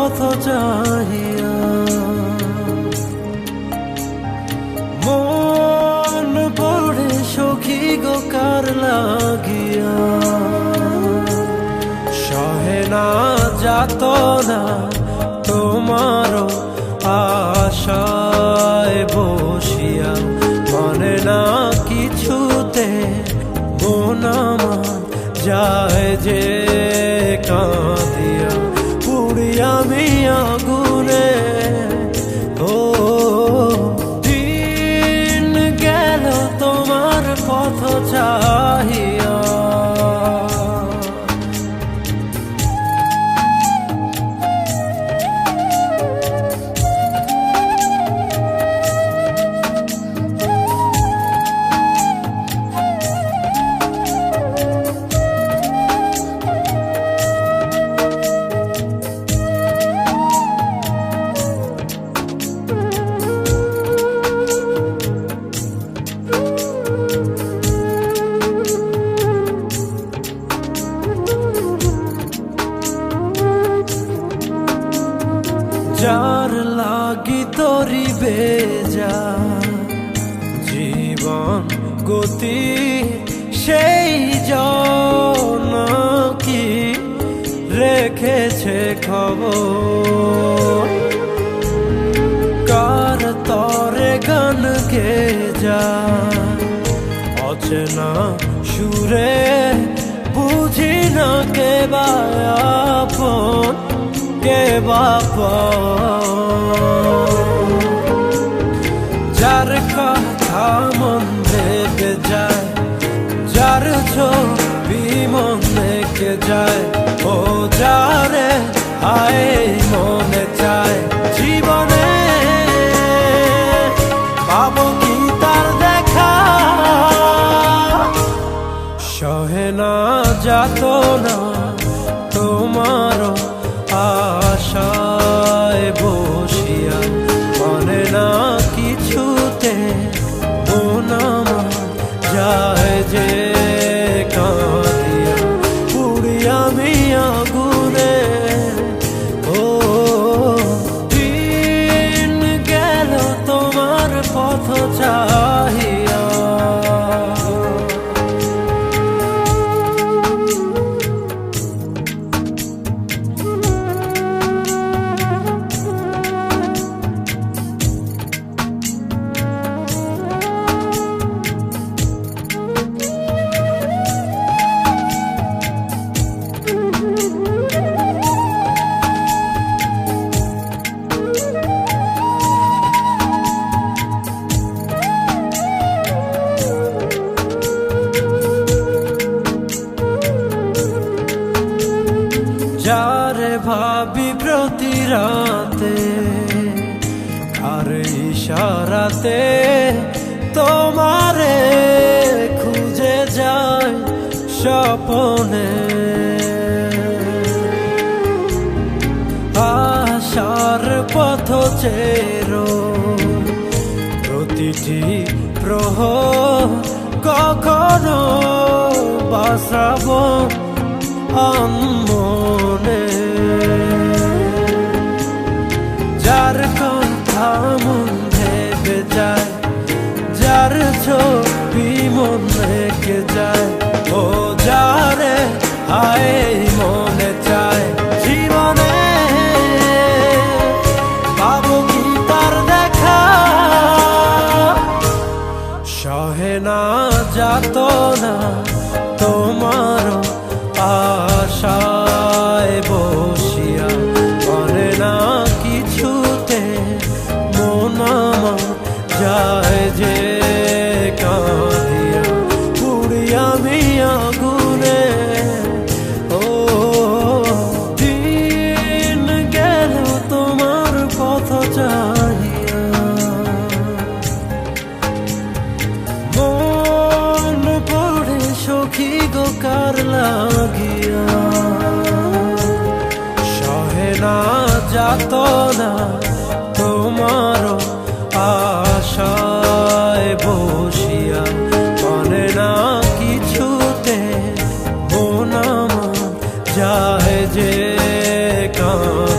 পথ চাহিয়া। মন পড়ে সখী গো কার লাগিয়া, সহে না যাতনা তোমার আশায় বসিয়া। মনে না কিছুতে মন আমার যায় যে কাঁদিয়া। পুড়ি আমি আগুনে, ও দিন গেল তোমার পথ চাহিয়া। যার লাগি তোরি বেজা জীবন গতি, সেই জন কি রেখেছে খবর। কার তরে গান গে যা অচেনা সুরে, বুঝি না কে বা আপন কে বাপা। যার কথা মন ভেবে যায়, যার ছবি মন দেখে যায়, ও যারে আয় মনে চায় জীবনে পাবো কি তার দেখা। সহে না যাতনা তোমার আশায় বসিয়া। মনে না কিছুতে মন আমার যায় যে কাঁদিয়া। পুড়ি আমি আগুনে, ও দিন গেল তোমার পথ চাহিয়া। যারে ভাবি প্রতি রাতে, আর ইশারাতে তোমারে খুঁজে যায় স্বপনে। আশার পথ চেরো প্রতিটি প্রহর, কখনো বাসাব মনে। যার কথা মন ভেবে যায়, যার ছবি মন রেখে যায়, ও যারে আয় মনে চায় জীবনে পাবো কি তার দেখা। সহে না যাতনা তোমার আশায় বসিয়া। মনে না কিছুতে মন আমার যায় যে কাঁদিয়া। পুড়ি আমি আগুনে, ও দিন গেল তোমার পথ চাহিয়া। মন পড়ে সখী গো কার লাগিয়া, সহে না যাতনা তোমার আশায় বসিয়া। মনে না কিছুতে মন আমার যায় যে কাঁদিয়া।